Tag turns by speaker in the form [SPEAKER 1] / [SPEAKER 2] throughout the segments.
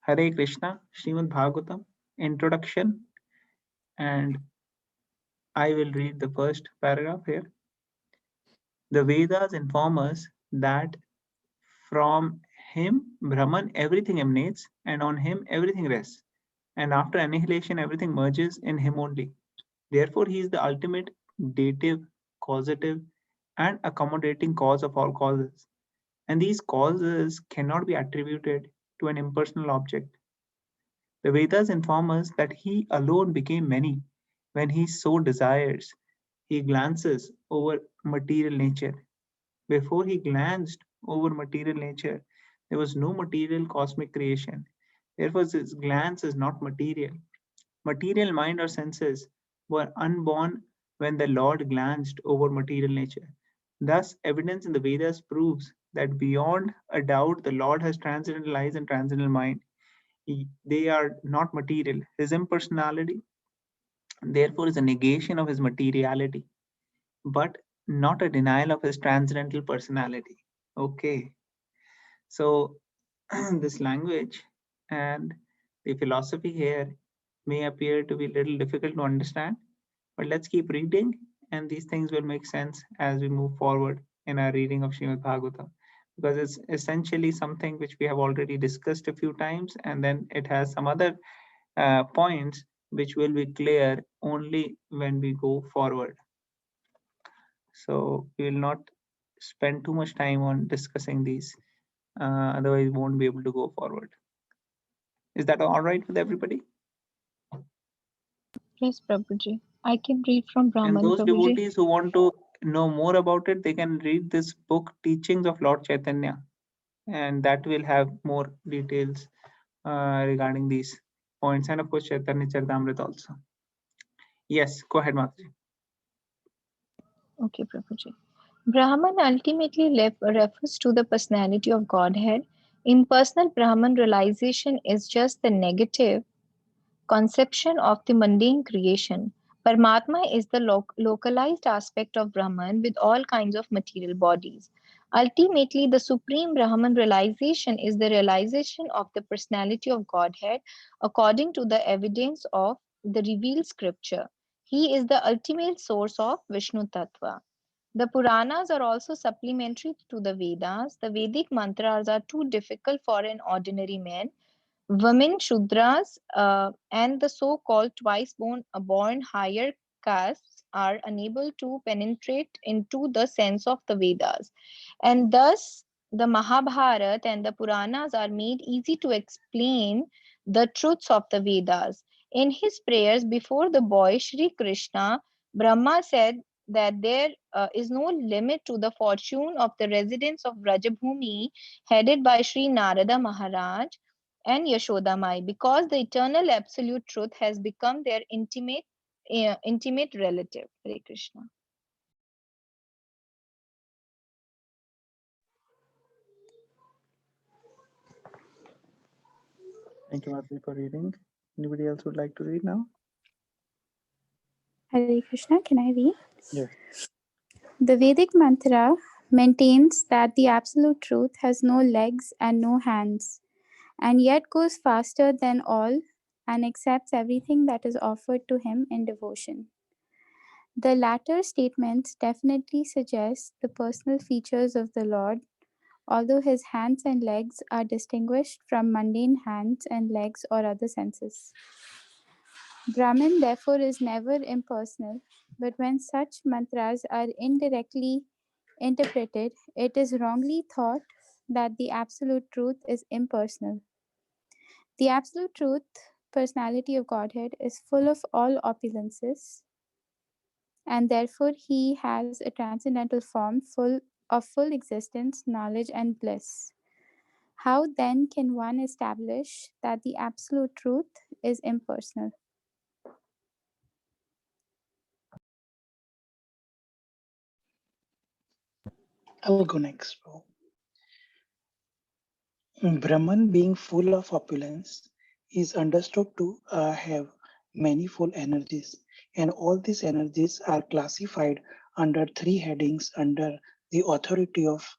[SPEAKER 1] Hare Krishna, Srimad Bhagavatam, introduction, and I will read the first paragraph here. The Vedas inform us that from him, Brahman, everything emanates, and on him, everything rests. And after annihilation, everything merges in him only. Therefore, he is the ultimate dative, causative, and accommodating cause of all causes. And these causes cannot be attributed to an impersonal object. The Vedas inform us that he alone became many when he so desires. He glances over material nature. Before he glanced over material nature, there was no material cosmic creation. Therefore, his glance is not material. Material mind or senses were unborn when the Lord glanced over material nature. Thus, evidence in the Vedas proves that beyond a doubt, the Lord has transcendental eyes and transcendental mind. They are not material. His impersonality, therefore, is a negation of his materiality, but not a denial of his transcendental personality. Okay, so this language and the philosophy here may appear to be a little difficult to understand, but let's keep reading, and these things will make sense as we move forward in our reading of Srimad Bhagavatam, because it's essentially something which we have already discussed a few times, and then it has some other points which will be clear only when we go forward. So we will not spend too much time on discussing these, otherwise we won't be able to go forward. Is that all right with everybody?
[SPEAKER 2] Yes, Prabhuji. I can read from
[SPEAKER 1] And
[SPEAKER 2] Brahman,
[SPEAKER 1] those
[SPEAKER 2] Prabhuji.
[SPEAKER 1] devotees who want to know more about it, they can read this book, Teachings of Lord Chaitanya, and that will have more details regarding these points, and of course Chaitanya Charitamrita also. Yes, go ahead, Mataji.
[SPEAKER 2] Okay, Prabhuji. Brahman ultimately refers to the personality of Godhead. Impersonal Brahman realization is just the negative conception of the mundane creation. Paramatma is the localized aspect of Brahman with all kinds of material bodies. Ultimately, the supreme Brahman realization is the realization of the personality of Godhead according to the evidence of the revealed scripture. He is the ultimate source of Vishnu Tattva. The Puranas are also supplementary to the Vedas. The Vedic mantras are too difficult for an ordinary man. Women, Shudras, and the so-called twice born higher castes are unable to penetrate into the sense of the Vedas. And thus, the Mahabharata and the Puranas are made easy to explain the truths of the Vedas. In his prayers before the boy Sri Krishna, Brahma said that there is no limit to the fortune of the residents of Brajabhumi headed by Sri Narada Maharaj and Yashoda Mai, because the eternal absolute truth has become their intimate relative. Hare Krishna.
[SPEAKER 1] Thank you, Mataji, for reading. Anybody else would like to read now?
[SPEAKER 3] Hare Krishna, can I read?
[SPEAKER 1] Yes.
[SPEAKER 3] The Vedic mantra maintains that the absolute truth has no legs and no hands, and yet goes faster than all and accepts everything that is offered to him in devotion. The latter statements definitely suggest the personal features of the Lord, although his hands and legs are distinguished from mundane hands and legs or other senses. Brahman, therefore, is never impersonal, but when such mantras are indirectly interpreted, it is wrongly thought that the absolute truth is impersonal. The absolute truth, personality of Godhead, is full of all opulences, and therefore he has a transcendental form full of full existence, knowledge, and bliss. How then can one establish that the absolute truth is impersonal?
[SPEAKER 4] I will go next, bro. Brahman, being full of opulence, is understood to have manifold energies, and all these energies are classified under three headings under the authority of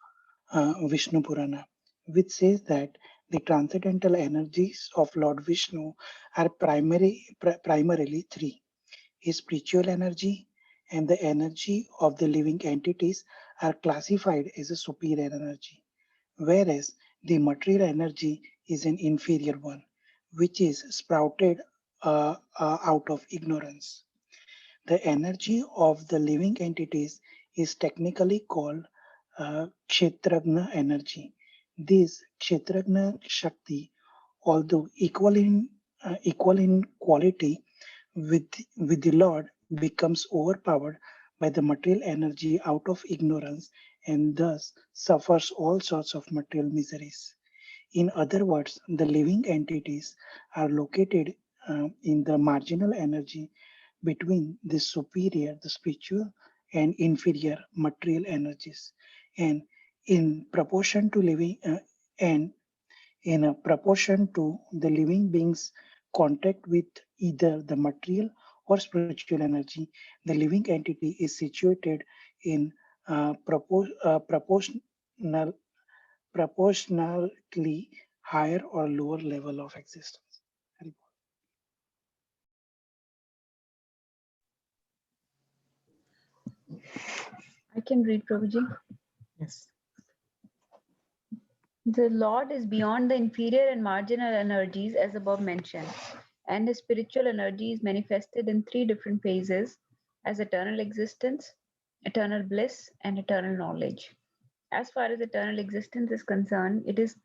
[SPEAKER 4] Vishnu Purana, which says that The transcendental energies of Lord Vishnu are primarily three: his spiritual energy and the energy of the living entities are classified as a superior energy, whereas the material energy is an inferior one, which is sprouted out of ignorance. The energy of the living entities is technically called Kshetragna energy. This Kshetragna Shakti, although equal in quality with, with the Lord, becomes overpowered by the material energy out of ignorance and thus suffers all sorts of material miseries. In other words, the living entities are located in the marginal energy between the superior, the spiritual, and inferior material energies, and in proportion to and in a proportion to the living beings' contact with either the material or spiritual energy, the living entity is situated in proportional, proportionally higher or lower level of existence.
[SPEAKER 5] I can read, Prabhuji.
[SPEAKER 1] Yes.
[SPEAKER 5] The Lord is beyond the inferior and marginal energies as above mentioned, and his spiritual energy is manifested in three different phases as eternal existence, eternal bliss, and eternal knowledge. As far as eternal existence is concerned, it is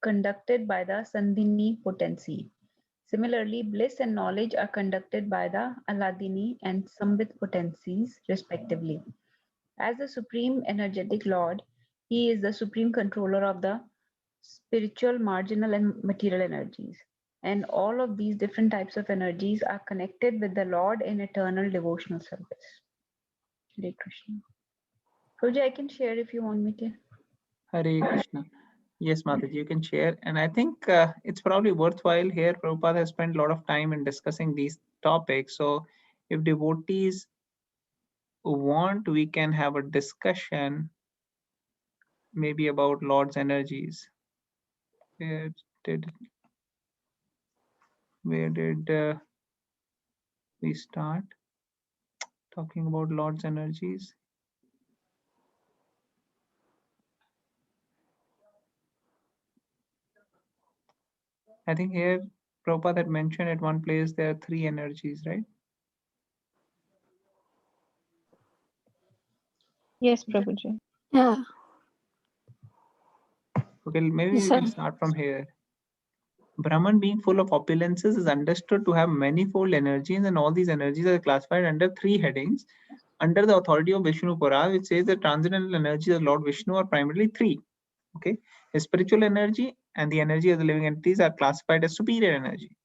[SPEAKER 5] conducted by the Sandhini potency. Similarly, bliss and knowledge are conducted by the Aladini and Sambit potencies, respectively. As the Supreme Energetic Lord, he is the supreme controller of the spiritual, marginal, and material energies. And all of these different types of energies are connected with the Lord in eternal devotional service. Hare Krishna. Roja, I can share if you want me to.
[SPEAKER 1] Hare Krishna. Yes, Mataji, you can share. And I think it's probably worthwhile here. Prabhupada has spent a lot of time in discussing these topics. So if devotees want, we can have a discussion maybe about Lord's energies. Where did we start talking about Lord's energies? I think here Prabhupada had mentioned at one place there are three energies, right?
[SPEAKER 2] Yes, Prabhuji.
[SPEAKER 6] Yeah.
[SPEAKER 1] Okay, maybe
[SPEAKER 6] Yes,
[SPEAKER 1] we
[SPEAKER 6] sir.
[SPEAKER 1] can start from here. Brahman, being full of opulences, is understood to have manifold energies, and all these energies are classified under three headings under the authority of Vishnu Purana, which says the transcendental energies of Lord Vishnu are primarily three. Okay, the spiritual energy and the energy of the living entities are classified as superior energy,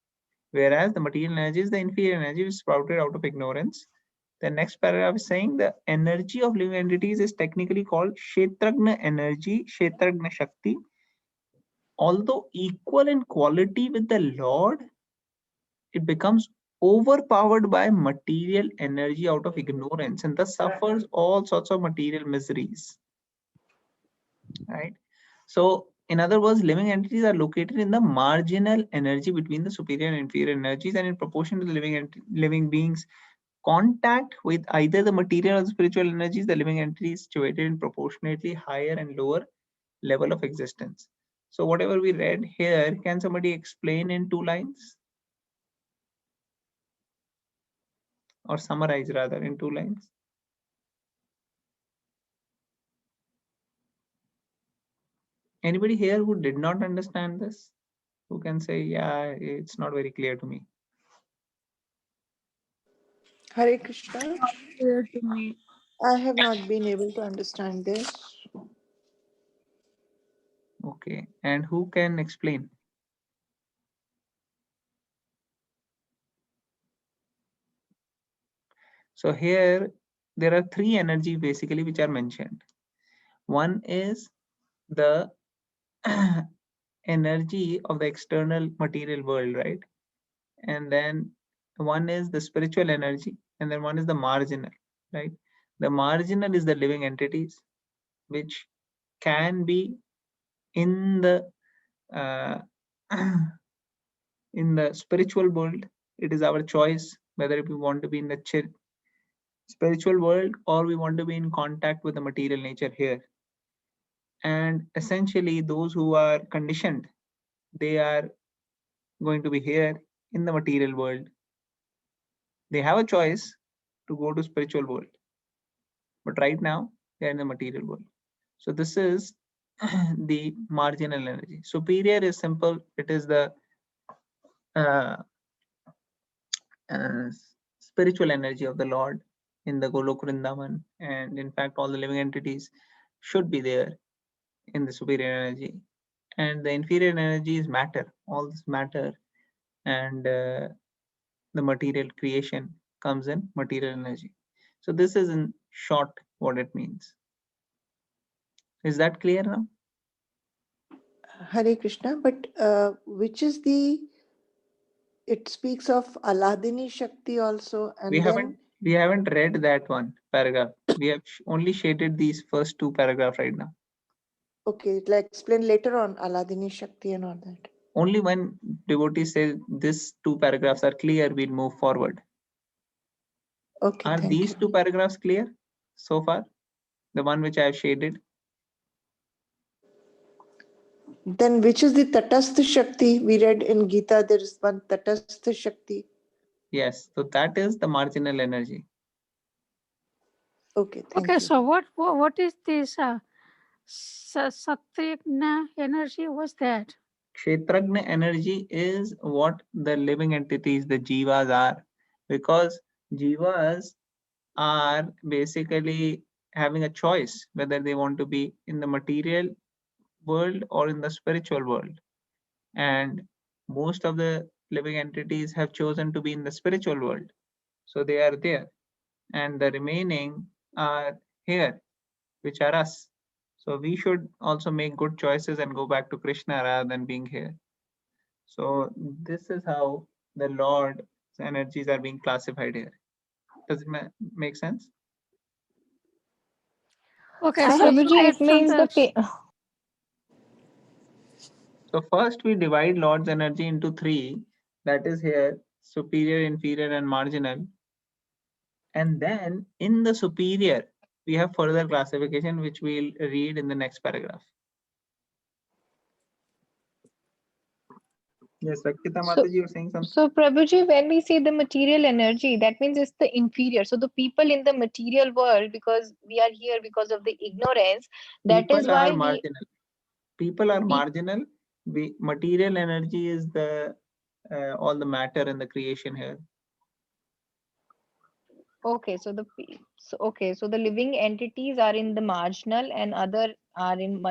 [SPEAKER 1] whereas the material energy is the inferior energy, which is sprouted out of ignorance. The next paragraph is saying the energy of living entities is technically called Kshetragna energy, Kshetragna Shakti. Although equal in quality with the Lord, it becomes overpowered by material energy out of ignorance and thus suffers all sorts of material miseries. Right? So, in other words, living entities are located in the marginal energy between the superior and inferior energies, and in proportion to the living beings contact with either the material or the spiritual energies, the living entity is situated in proportionately higher and lower level of existence. So whatever we read here, can somebody explain in 2 lines? Or summarize rather in 2 lines? Anybody here who did not understand this? Who can say, yeah, it's not very clear to me?
[SPEAKER 7] Hare Krishna.
[SPEAKER 6] Clear to me.
[SPEAKER 7] I have not been able to understand this.
[SPEAKER 1] Okay, and who can explain? So here there are 3 energies basically which are mentioned. One is the energy of the external material world, right? And then one is the spiritual energy, and then one is the marginal, right? The marginal is the living entities, which can be in the in the spiritual world, it is our choice whether we want to be in the spiritual world or we want to be in contact with the material nature here. And essentially, those who are conditioned, they are going to be here in the material world. They have a choice to go to spiritual world, but right now they are in the material world. So this is the marginal energy. Superior is simple. It is the uh, uh, spiritual energy of the Lord in the Golok Vrindavan, and in fact, all the living entities should be there in the superior energy. And the inferior energy is matter. All this matter and the material creation comes in material energy. So this is in short what it means. Is that clear now?
[SPEAKER 7] Hare Krishna, but which is the, it speaks of Aladini Shakti also,
[SPEAKER 1] We
[SPEAKER 7] and
[SPEAKER 1] haven't
[SPEAKER 7] then,
[SPEAKER 1] we haven't read that one paragraph. We have only shaded these first two paragraphs right now.
[SPEAKER 7] okay, it'll explain later on Aladini Shakti and all that.
[SPEAKER 1] Only when devotees say these two paragraphs are clear, we'll move forward.
[SPEAKER 7] Okay,
[SPEAKER 1] Are
[SPEAKER 7] thank
[SPEAKER 1] these
[SPEAKER 7] you.
[SPEAKER 1] two paragraphs clear so far? The one which I have shaded?
[SPEAKER 7] Then which is the Tatastha Shakti? We read in Gita, there is one Tatastha Shakti.
[SPEAKER 1] Yes, so that is the marginal energy.
[SPEAKER 7] Okay, thank
[SPEAKER 6] Okay,
[SPEAKER 7] you.
[SPEAKER 6] so what is this Satyagna energy? What's that?
[SPEAKER 1] Kshetragna energy is what the living entities, the jivas are, because jivas are basically having a choice whether they want to be in the material world or in the spiritual world. And most of the living entities have chosen to be in the spiritual world. So they are there. And the remaining are here, which are us. So we should also make good choices and go back to Krishna rather than being here. So this is how the Lord's energies are being classified here. Does it make sense?
[SPEAKER 6] Okay,
[SPEAKER 2] So
[SPEAKER 3] I
[SPEAKER 6] so
[SPEAKER 3] have
[SPEAKER 6] you
[SPEAKER 2] Prabhuji,
[SPEAKER 6] read
[SPEAKER 2] it
[SPEAKER 6] from
[SPEAKER 2] means
[SPEAKER 6] the
[SPEAKER 1] So first we divide Lord's energy into three. That is here, superior, inferior, and marginal. And then in the superior, we have further classification, which we'll read in the next paragraph. Yes, Rakshita
[SPEAKER 2] so
[SPEAKER 1] Mataji, you were saying something?
[SPEAKER 2] so Prabhuji, when we say the material energy, that means it's the inferior. So the people in the material world, because we are here because of the ignorance, that is
[SPEAKER 1] People are
[SPEAKER 2] why we
[SPEAKER 1] marginal. People are
[SPEAKER 2] pe-
[SPEAKER 1] marginal. Material energy is the all the matter in the creation here.
[SPEAKER 2] okay. So the living entities are in the marginal and other are in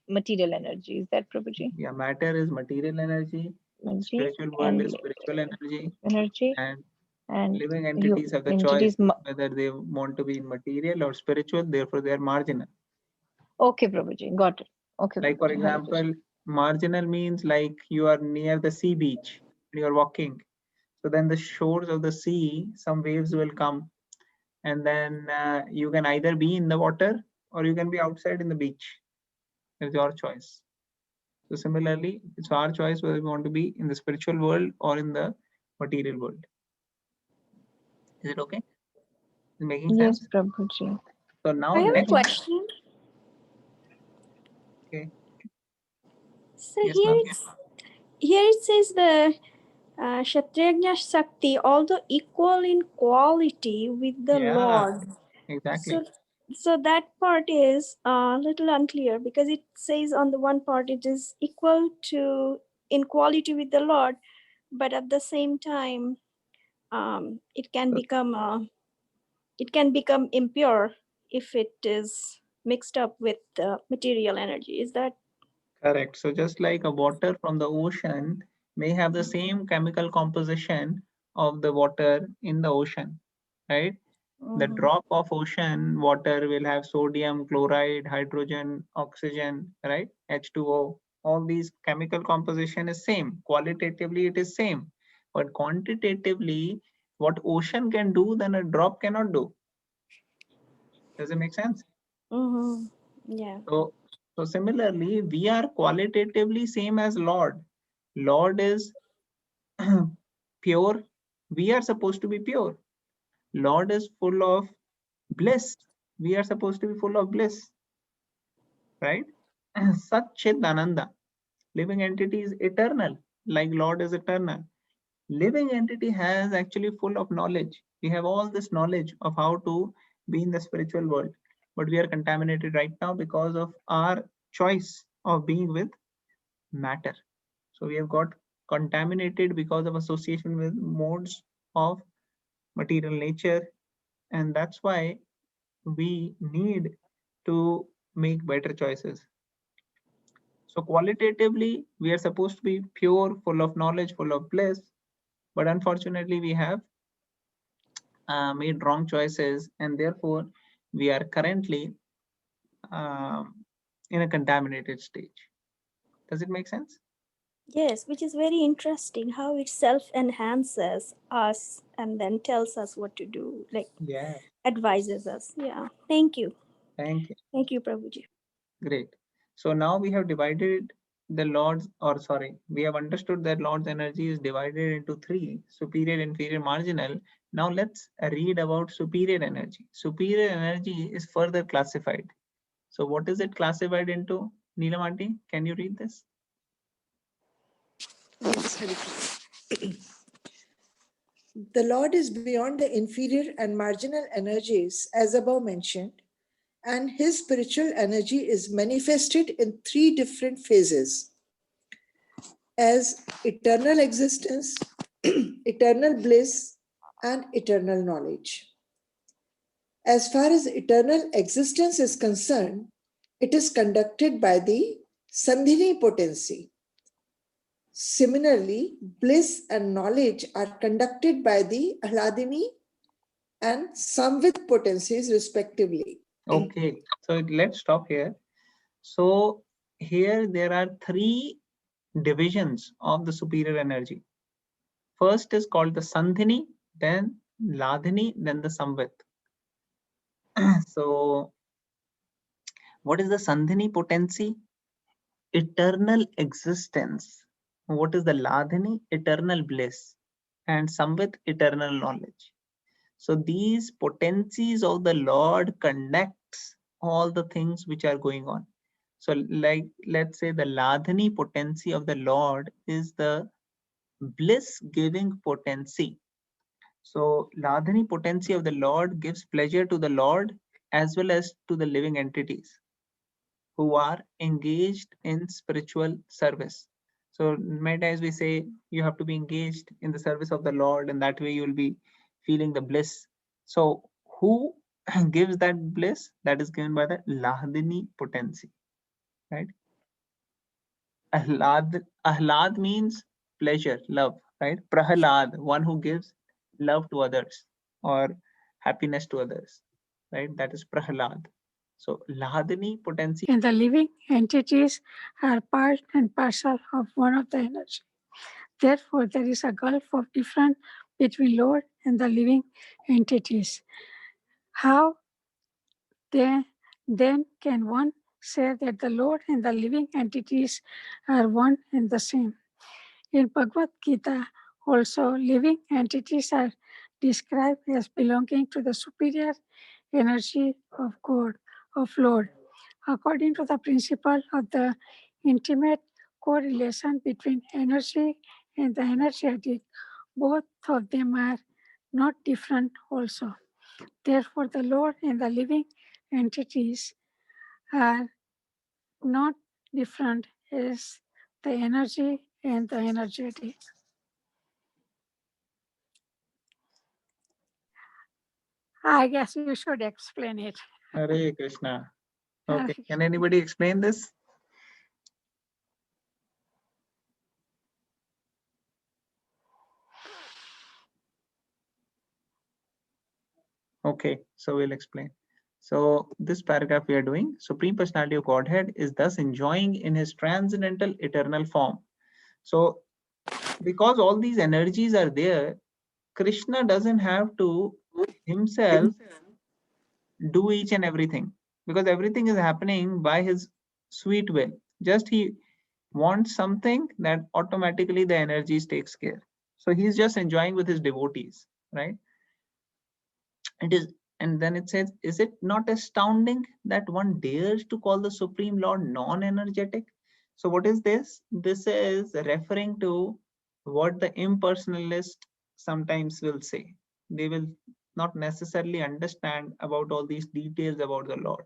[SPEAKER 2] material energy. Is that Prabhuji?
[SPEAKER 1] Yeah, matter is material energy,
[SPEAKER 2] Energy
[SPEAKER 1] spiritual world
[SPEAKER 2] and
[SPEAKER 1] is spiritual energy,
[SPEAKER 2] energy
[SPEAKER 1] and
[SPEAKER 2] and
[SPEAKER 1] living
[SPEAKER 2] you
[SPEAKER 1] entities have the choice
[SPEAKER 2] entities.
[SPEAKER 1] whether they want to be in material or spiritual, therefore they are marginal.
[SPEAKER 2] Okay, Prabhuji, got it. Okay,
[SPEAKER 1] Like for
[SPEAKER 2] Prabhuji, Hare Krishna.
[SPEAKER 1] example, marginal means like you are near the sea beach, you are walking. So then the shores of the sea, some waves will come, and then you can either be in the water or you can be outside in the beach. It's your choice. So similarly, it's our choice whether we want to be in the spiritual world or in the material world. Is it okay? Is it making
[SPEAKER 2] Yes,
[SPEAKER 1] sense?
[SPEAKER 2] Prabhuji.
[SPEAKER 1] So now
[SPEAKER 3] I have a
[SPEAKER 1] next,
[SPEAKER 3] question.
[SPEAKER 1] okay,
[SPEAKER 3] So
[SPEAKER 1] yes, Navya.
[SPEAKER 3] here it says the Kshatriyajna Shakti, although equal in quality with the
[SPEAKER 1] Yeah,
[SPEAKER 3] Lord.
[SPEAKER 1] exactly.
[SPEAKER 3] So that part is a little unclear because it says on the one part it is equal to in quality with the Lord, but at the same time, it can
[SPEAKER 1] So
[SPEAKER 3] become impure if it is mixed up with material energy. Is that?
[SPEAKER 1] correct. So just like a water from the ocean may have the same chemical composition of the water in the ocean, right? The drop of ocean water will have sodium, chloride, hydrogen, oxygen, right? H2O. All these chemical composition is same. Qualitatively, it is same. But quantitatively, what ocean can do, then a drop cannot do. Does it make sense?
[SPEAKER 3] Yeah.
[SPEAKER 1] So similarly, we are qualitatively same as Lord. Lord is pure, we are supposed to be pure. Lord is full of bliss, we are supposed to be full of bliss, right? Satchit Ananda, living entity is eternal, like Lord is eternal. Living entity has actually full of knowledge. We have all this knowledge of how to be in the spiritual world, but we are contaminated right now because of our choice of being with matter. So we have got contaminated because of association with modes of material nature, and that's why we need to make better choices. So qualitatively, we are supposed to be pure, full of knowledge, full of bliss, but unfortunately, we have made wrong choices, and therefore, we are currently in a contaminated stage. Does it make sense?
[SPEAKER 8] Yes, which is very interesting how it self enhances us and then tells us what to do, like
[SPEAKER 1] Yeah.
[SPEAKER 8] advises us. Yeah. Thank you.
[SPEAKER 1] Thank you.
[SPEAKER 8] Thank you, Prabhuji.
[SPEAKER 1] Great. So now we have divided the Lord's, or sorry, we have understood that Lord's energy is divided into three: superior, inferior, marginal. Now let's read about superior energy. Superior energy is further classified. So what is it classified into? Neelam aunty, can you read this?
[SPEAKER 7] Yes, Hari Krishna. The Lord is beyond the inferior and marginal energies, as above mentioned, and his spiritual energy is manifested in three different phases as eternal existence, eternal bliss, and eternal knowledge. As far as eternal existence is concerned, it is conducted by the Sandhini potency. Similarly, bliss and knowledge are conducted by the Ahladini and Samvit potencies, respectively.
[SPEAKER 1] Okay, so let's stop here. So here there are three divisions of the superior energy. First is called the Sandhini, then Ladhini, then the Samvit. So what is the Sandhini potency? Eternal existence. What is the Ladhini? Eternal bliss. And Samvit, eternal knowledge. So these potencies of the Lord connects all the things which are going on. So like, let's say the Ladhini potency of the Lord is the bliss giving potency. So Ladhini potency of the Lord gives pleasure to the Lord as well as to the living entities who are engaged in spiritual service. So many times we say you have to be engaged in the service of the Lord, and that way you will be feeling the bliss. So who gives that bliss? That is given by the Ladhini potency, right? Ahlad means pleasure, love, right? Prahalad, one who gives love to others or happiness to others, right? That is Prahalad. So Ladhini potency.
[SPEAKER 6] And the living entities are part and parcel of one of the energy. Therefore, there is a gulf of difference between Lord and the living entities. How then can one say that the Lord and the living entities are one and the same? In Bhagavad Gita, also living entities are described as belonging to the superior energy of God, of Lord. According to the principle of the intimate correlation between energy and the energetic, both of them are not different also. Therefore, the Lord and the living entities are not different as the energy and the energetic. I guess you should explain it.
[SPEAKER 1] Hare Krishna.
[SPEAKER 6] Hare
[SPEAKER 1] Okay, can
[SPEAKER 6] Krishna.
[SPEAKER 1] anybody explain this? Okay, so we'll explain. So this paragraph we are doing, Supreme Personality of Godhead is thus enjoying in his transcendental eternal form. So because all these energies are there, Krishna doesn't have to himself do each and everything, because everything is happening by his sweet will. Just he wants something, that automatically the energies takes care. So he's just enjoying with his devotees, right? It is, and then it says, is it not astounding that one dares to call the Supreme Lord non-energetic? So what is this? This is referring to what the impersonalist sometimes will say. They will not necessarily understand about all these details about the Lord.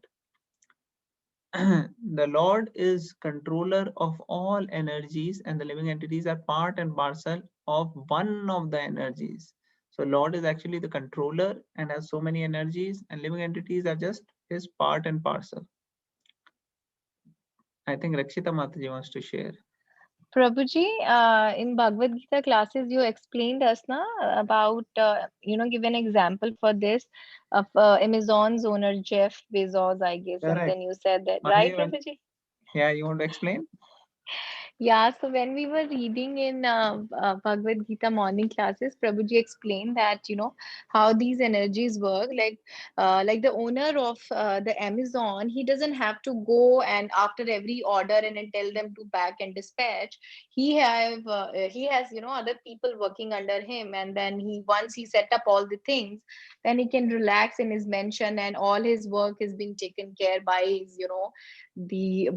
[SPEAKER 1] The Lord is controller of all energies, and the living entities are part and parcel of one of the energies. So Lord is actually the controller and has so many energies, and living entities are just his part and parcel. I think Rakshita Mataji wants to share.
[SPEAKER 2] Prabhuji, in Bhagavad Gita classes, you explained us na about, give an example for this of Amazon's owner, Jeff Bezos, I guess. And
[SPEAKER 1] Correct.
[SPEAKER 2] then you said that, right,
[SPEAKER 1] Mataji,
[SPEAKER 2] Prabhuji?
[SPEAKER 1] yeah, you want to explain?
[SPEAKER 2] Yeah, so when we were reading in Bhagavad Gita morning classes, Prabhuji explained that, how these energies work. Like the owner of the Amazon, he doesn't have to go and after every order and then tell them to pack and dispatch. He has, other people working under him, and then once he set up all the things, then he can relax in his mansion, and all his work is being taken care by his, the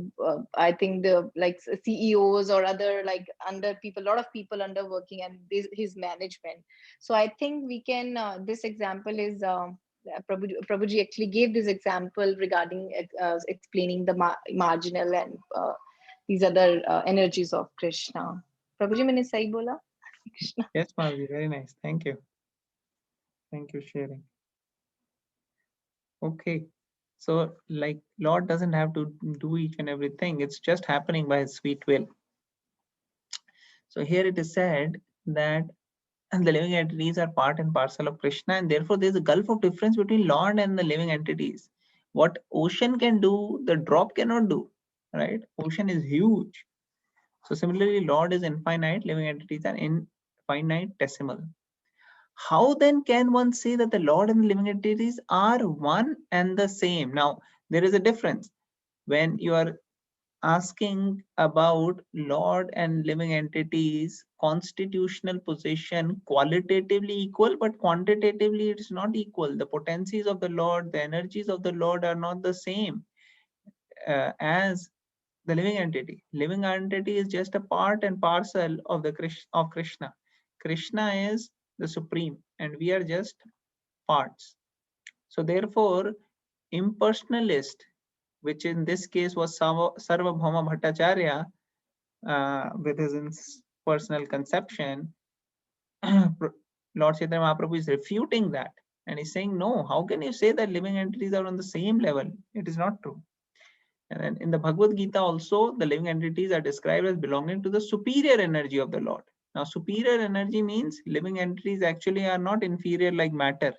[SPEAKER 2] I think the like CEOs or other like under people, a lot of people under working and his management. So I think we can this example is Prabhuji actually gave this example regarding explaining the marginal and these other energies of Krishna. Prabhuji, मैंने सही बोला? Krishna.
[SPEAKER 1] Yes, Mataji, very nice. Thank you. Thank you sharing. Okay. So like Lord doesn't have to do each and everything. It's just happening by his sweet will. So here it is said that the living entities are part and parcel of Krishna, and therefore there's a gulf of difference between Lord and the living entities. What ocean can do, the drop cannot do, right? Ocean is huge. So similarly, Lord is infinite, living entities are infinitesimal. How then can one say that the Lord and the living entities are one and the same? Now, there is a difference. When you are asking about Lord and living entities constitutional position qualitatively equal, but quantitatively it is not equal. The potencies of the Lord, the energies of the Lord are not the same as the living entity. Living entity is just a part and parcel of the of Krishna. Krishna is the supreme, and we are just parts. So therefore, impersonalist, which in this case was Sarvabhauma Bhattacharya, with his personal conception, Lord Chaitanya Mahaprabhu is refuting that. And he's saying, no, how can you say that living entities are on the same level? It is not true. And then in the Bhagavad Gita also, the living entities are described as belonging to the superior energy of the Lord. Now, superior energy means living entities actually are not inferior like matter.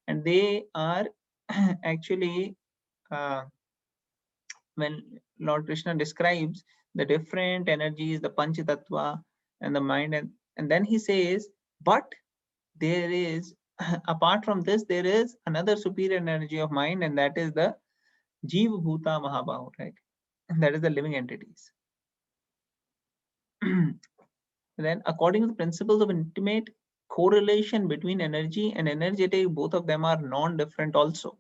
[SPEAKER 1] And they are actually, when Lord Krishna describes the different energies, the Panchatattva and the mind, and then he says, but there is, apart from this, there is another superior energy of mind, and that is the Jiva Bhuta Mahabahu, right? And that is the living entities. Then, according to the principles of intimate correlation between energy and energetic, both of them are non-different also.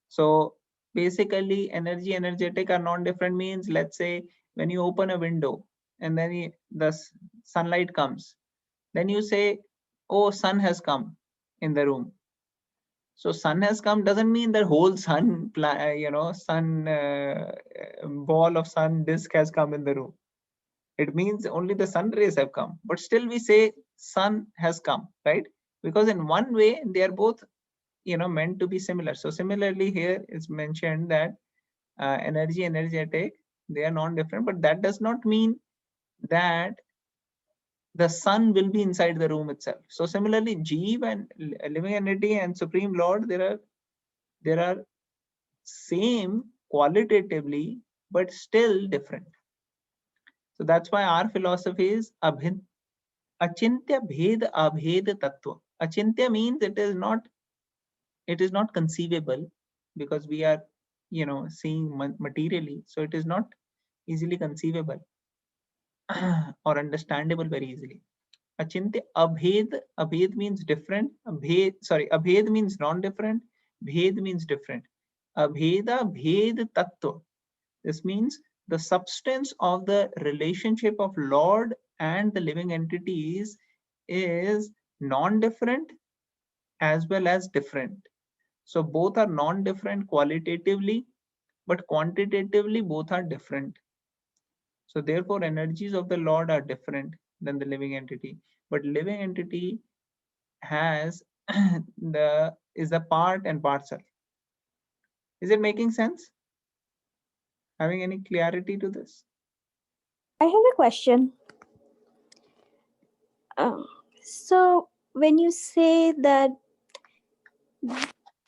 [SPEAKER 1] So basically, energy, energetic are non-different means, let's say, when you open a window and then the sunlight comes, then you say, oh, sun has come in the room. So sun has come doesn't mean the whole sun, sun ball of sun disk has come in the room. It means only the sun rays have come, but still we say sun has come, right? Because in one way they are both, meant to be similar. So similarly here it's mentioned that energy, energetic, they are non-different, but that does not mean that the sun will be inside the room itself. So similarly, Jeev and living entity and Supreme Lord, there are same qualitatively, but still different. So that's why our philosophy is achintya bhed abhed tattva. Achintya means it is not conceivable, because we are seeing materially, so it is not easily conceivable. or understandable very easily. Achintya abhed, abhed means different. Abhed means non-different. Bhed means different. Abheda bhed tattva. This means the substance of the relationship of Lord and the living entities is non-different as well as different. So both are non-different qualitatively, but quantitatively both are different. So therefore energies of the Lord are different than the living entity. But living entity has the is a part and parcel. Is it making sense? Having any clarity to this?
[SPEAKER 8] I have a question. So when you say that,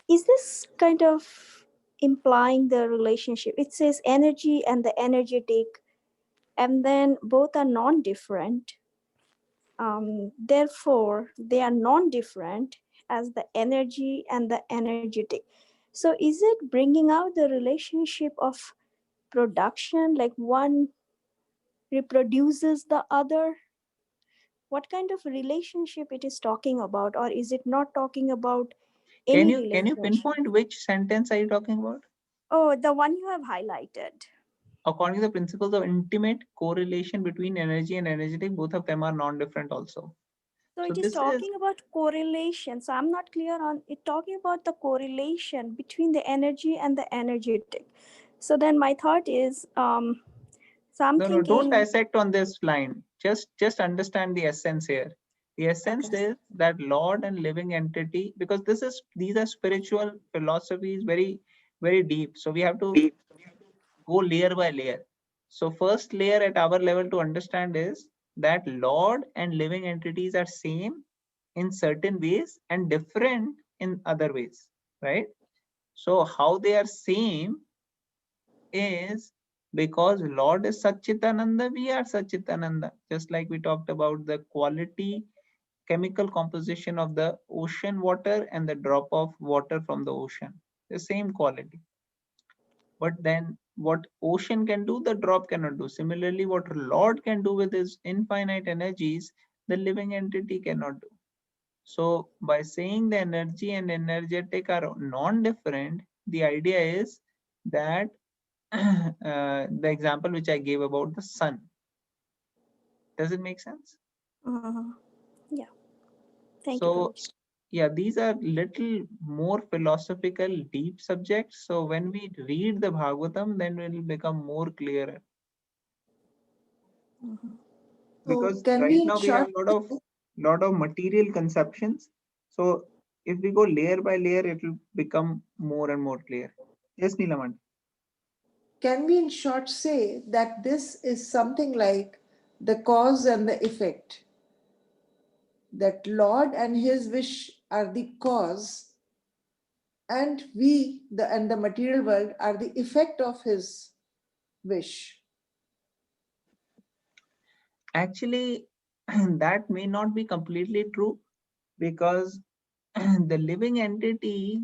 [SPEAKER 8] is this kind of implying the relationship? It says energy and the energetic, and then both are non-different. Therefore, they are non-different as the energy and the energetic. So is it bringing out the relationship of production, like one reproduces the other? What kind of relationship it is talking about, or is it not talking about
[SPEAKER 1] Can
[SPEAKER 8] any
[SPEAKER 1] you
[SPEAKER 8] relationship?
[SPEAKER 1] pinpoint which sentence are you talking about?
[SPEAKER 8] Oh, the one you have highlighted.
[SPEAKER 1] According to the principles of intimate correlation between energy and energetic, both of them are non-different also.
[SPEAKER 8] So
[SPEAKER 1] So
[SPEAKER 8] it is
[SPEAKER 1] this is
[SPEAKER 8] talking about correlation. So I'm not clear on it, talking about the correlation between the energy and the energetic. So then my thought is, so I'm
[SPEAKER 1] no, don't
[SPEAKER 8] thinking,
[SPEAKER 1] dissect on this line. Just understand the essence here. The essence
[SPEAKER 8] okay.
[SPEAKER 1] is that Lord and living entity, because these are spiritual philosophies, very deep. So we have to go layer by layer. So first layer at our level to understand is that Lord and living entities are same in certain ways and different in other ways, right? So how they are same is because Lord is Satchitananda, we are Satchitananda. Just like we talked about the quality, chemical composition of the ocean water and the drop of water from the ocean, the same quality. But then what ocean can do, the drop cannot do. Similarly, what Lord can do with his infinite energies, the living entity cannot do. So by saying the energy and energetic are non-different, the idea is that the example which I gave about the sun. Does it make sense?
[SPEAKER 8] Mhm. Yeah. Thank you,
[SPEAKER 1] So
[SPEAKER 8] Prabhuji.
[SPEAKER 1] yeah, these are little more philosophical, deep subjects. So when we read the Bhagavatam, then it will become more clearer.
[SPEAKER 8] Mhm.
[SPEAKER 7] So
[SPEAKER 1] Because
[SPEAKER 7] can
[SPEAKER 1] right
[SPEAKER 7] we in
[SPEAKER 1] now we have
[SPEAKER 7] short
[SPEAKER 1] lot of material conceptions. So if we go layer by layer, it will become more and more clear. Yes, Neelaman.
[SPEAKER 7] say that this is something like the cause and the effect? That Lord and his wish are the cause, and we, the material world, are the effect of his wish.
[SPEAKER 1] Actually, that may not be completely true because the living entity,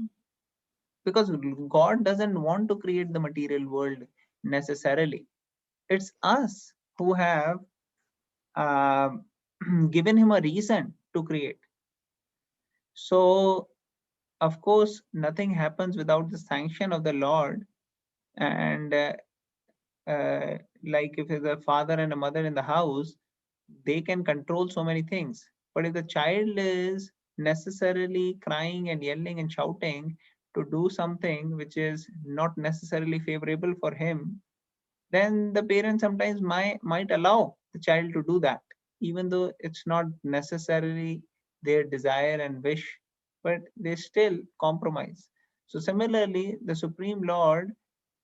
[SPEAKER 1] because God doesn't want to create the material world necessarily. It's us who have um given him a reason to create. So, of course, nothing happens without the sanction of the Lord. And like if there's a father and a mother in the house, they can control so many things. But if the child is necessarily crying and yelling and shouting to do something which is not necessarily favorable for him, then the parent sometimes might allow the child to do that, even though it's not necessarily their desire and wish, but they still compromise. So similarly, the Supreme Lord,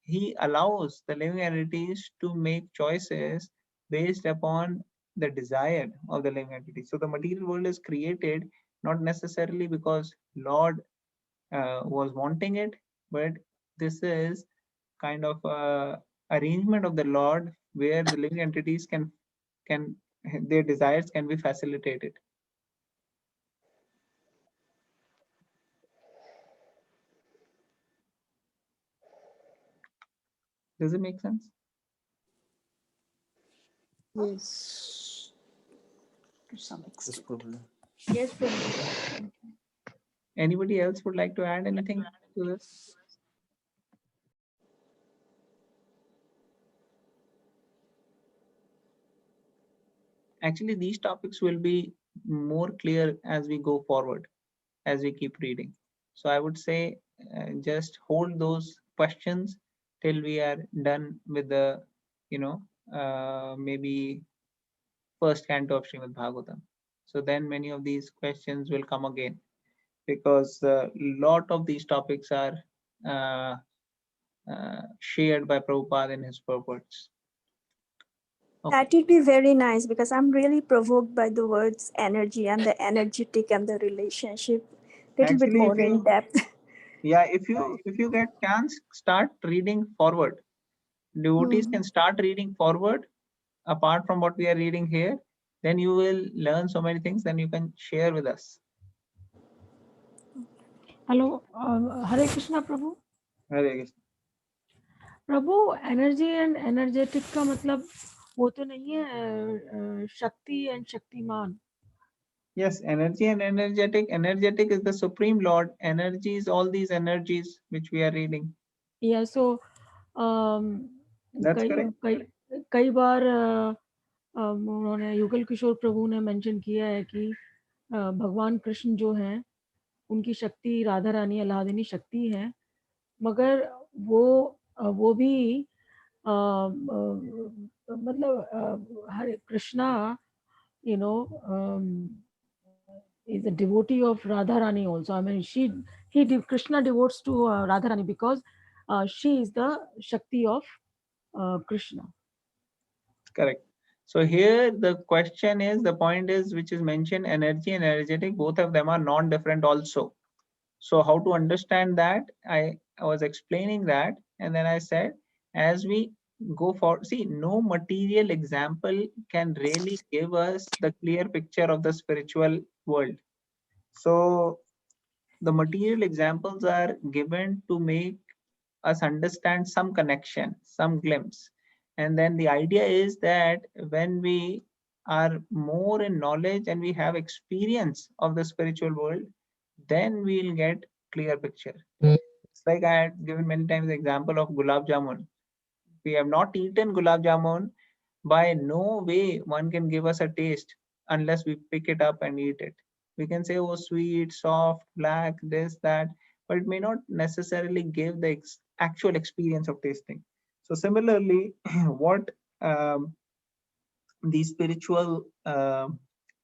[SPEAKER 1] he allows the living entities to make choices based upon the desire of the living entity. So the material world is created not necessarily because Lord was wanting it, but this is kind of a arrangement of the Lord where the living entities can their desires can be facilitated. Does it make sense?
[SPEAKER 7] Yes. To some extent.
[SPEAKER 5] Yes, Prabhu.
[SPEAKER 1] Anybody else would like to add anything to this? Actually, these topics will be more clear as we go forward, as we keep reading. So I would say just hold those questions till we are done with the, maybe first canto of Srimad Bhagavatam. So then many of these questions will come again, because a lot of these topics are uh, shared by Prabhupada in his purports. Okay.
[SPEAKER 8] That would be very nice because I'm really provoked by the words energy and the energetic and the relationship. Little bit
[SPEAKER 1] Actually,
[SPEAKER 8] more in depth.
[SPEAKER 1] yeah, if you get chance, start reading forward. Devotees can start reading forward apart from what we are reading here. Then you will learn so many things. Then you can share with us.
[SPEAKER 6] Hello, Hare Krishna Prabhu.
[SPEAKER 1] Hare Krishna.
[SPEAKER 6] Prabhu energy and energetic का मतलब वो तो नहीं है शक्ति and Shaktimaan.
[SPEAKER 1] Yes, energy and energetic. Energetic is the Supreme Lord. Energy is all these energies which we are reading.
[SPEAKER 6] Yeah, so
[SPEAKER 1] That's correct.
[SPEAKER 6] कई बार उन्होंने युगल किशोर प्रभु ने मेंशन किया है कि भगवान कृष्ण जो हैं उनकी शक्ति राधा रानी अलादीनी शक्ति है, मगर वो भी मतलब हरे Krishna is a devotee of Radharani also. I mean, Krishna devotes to Radharani because she is the Shakti of Krishna.
[SPEAKER 1] Correct. So here the question is, the point is, which is mentioned, energy and energetic, both of them are non-different also. So how to understand that? I was explaining that, and then I said, as we go for, see, no material example can really give us the clear picture of the spiritual world. So the material examples are given to make us understand some connection, some glimpse. And then the idea is that when we are more in knowledge and we have experience of the spiritual world, then we'll get clear picture. It's like I had given many times the example of gulab jamun. We have not eaten gulab jamun. By no way one can give us a taste unless we pick it up and eat it. We can say, oh, sweet, soft, black, this, that, but it may not necessarily give the actual experience of tasting. So similarly, what these spiritual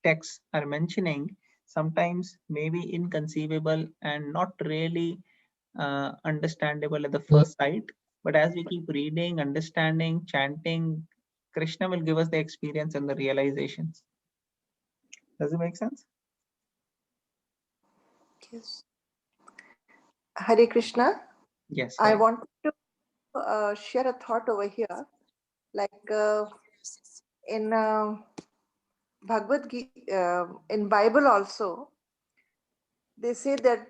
[SPEAKER 1] texts are mentioning sometimes may be inconceivable and not really understandable at the first sight. But as we keep reading, understanding, chanting, Krishna will give us the experience and the realizations. Does it make sense?
[SPEAKER 7] Yes. Hare Krishna.
[SPEAKER 1] Yes.
[SPEAKER 7] I want to share a thought over here. Like in Bhagavad Gita, in Bible also, they say that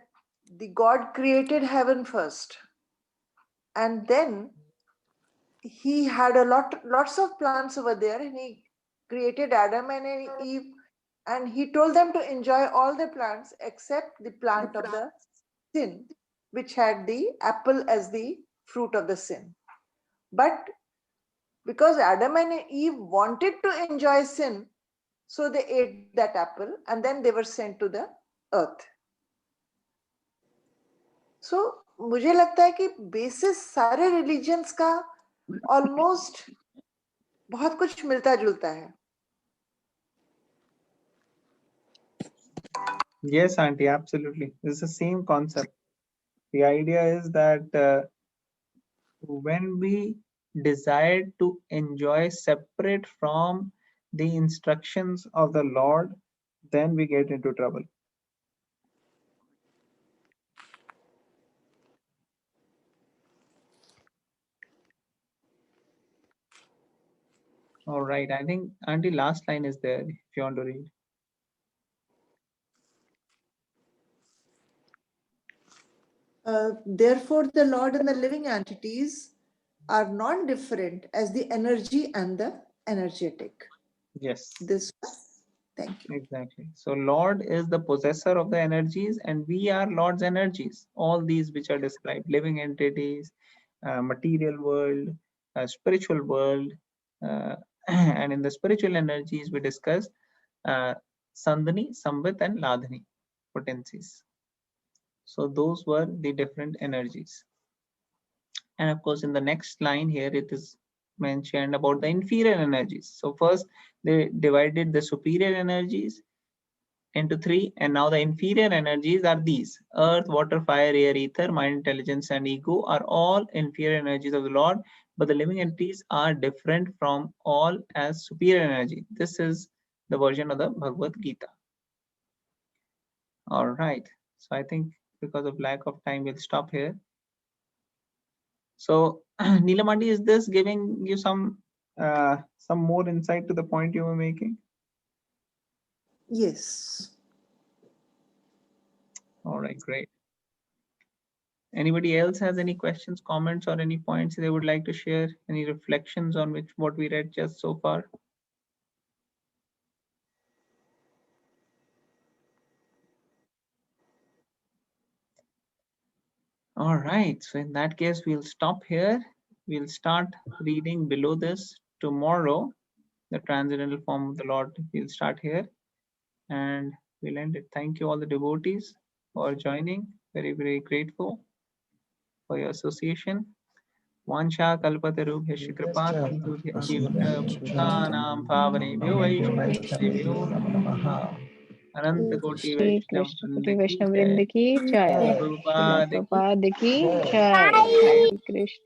[SPEAKER 7] the God created heaven first, and then he had lots of plants over there, and he created Adam and Eve, and he told them to enjoy all the plants except the plant of the sin, which had the apple as the fruit of the sin. But because Adam and Eve wanted to enjoy sin, so they ate that apple and then they were sent to the earth. So मुझे लगता है कि basis सारे religions का almost बहुत कुछ मिलता जुलता है.
[SPEAKER 1] Yes, auntie, absolutely. It's the same concept. The idea is that when we desire to enjoy separate from the instructions of the Lord, then we get into trouble. All right. I think, auntie, last line is there if you want to read.
[SPEAKER 7] Therefore, the Lord and the living entities are non-different as the energy and the energetic.
[SPEAKER 1] Yes.
[SPEAKER 7] this one? Thank you.
[SPEAKER 1] Exactly. So Lord is the possessor of the energies, and we are Lord's energies. All these which are described, living entities, material world, spiritual world, uh, and in the spiritual energies we discussed Sandhani, Sambit, and Ladhani potencies. So those were the different energies. And of course, in the next line here, it is mentioned about the inferior energies. So first, they divided the superior energies into three, and now the inferior energies are these: earth, water, fire, air, ether, mind, intelligence, and ego are all inferior energies of the Lord, but the living entities are different from all as superior energy. This is the version of the Bhagavad Gita. All right, so I think because of lack of time, we'll stop here. So Nilamandi, is this giving you some more insight to the point you were making?
[SPEAKER 7] Yes.
[SPEAKER 1] All right, great. Anybody else has any questions, comments, or any points they would like to share? Any reflections on what we read just so far? All right, so in that case, we'll stop here. We'll start reading below this tomorrow. The transcendental form of the Lord. We'll start here and we'll end it. Thank you all the devotees for joining. Very, very grateful for your association. Vansha kalpatarubhyasya kripa sindhubhyaiva bhutanaam pavanebhyo vaishnavebhyo अनंत कोटि
[SPEAKER 2] Shri
[SPEAKER 1] वैष्णव
[SPEAKER 2] Krishna
[SPEAKER 1] वृंद
[SPEAKER 2] Koti
[SPEAKER 1] की
[SPEAKER 2] Vaishnava
[SPEAKER 1] जय।
[SPEAKER 2] Vrinda ki jai.
[SPEAKER 1] Srila
[SPEAKER 2] Srila
[SPEAKER 1] Prabhupada की
[SPEAKER 2] Prabhupada ki
[SPEAKER 1] जय।
[SPEAKER 2] jai. Hare Krishna.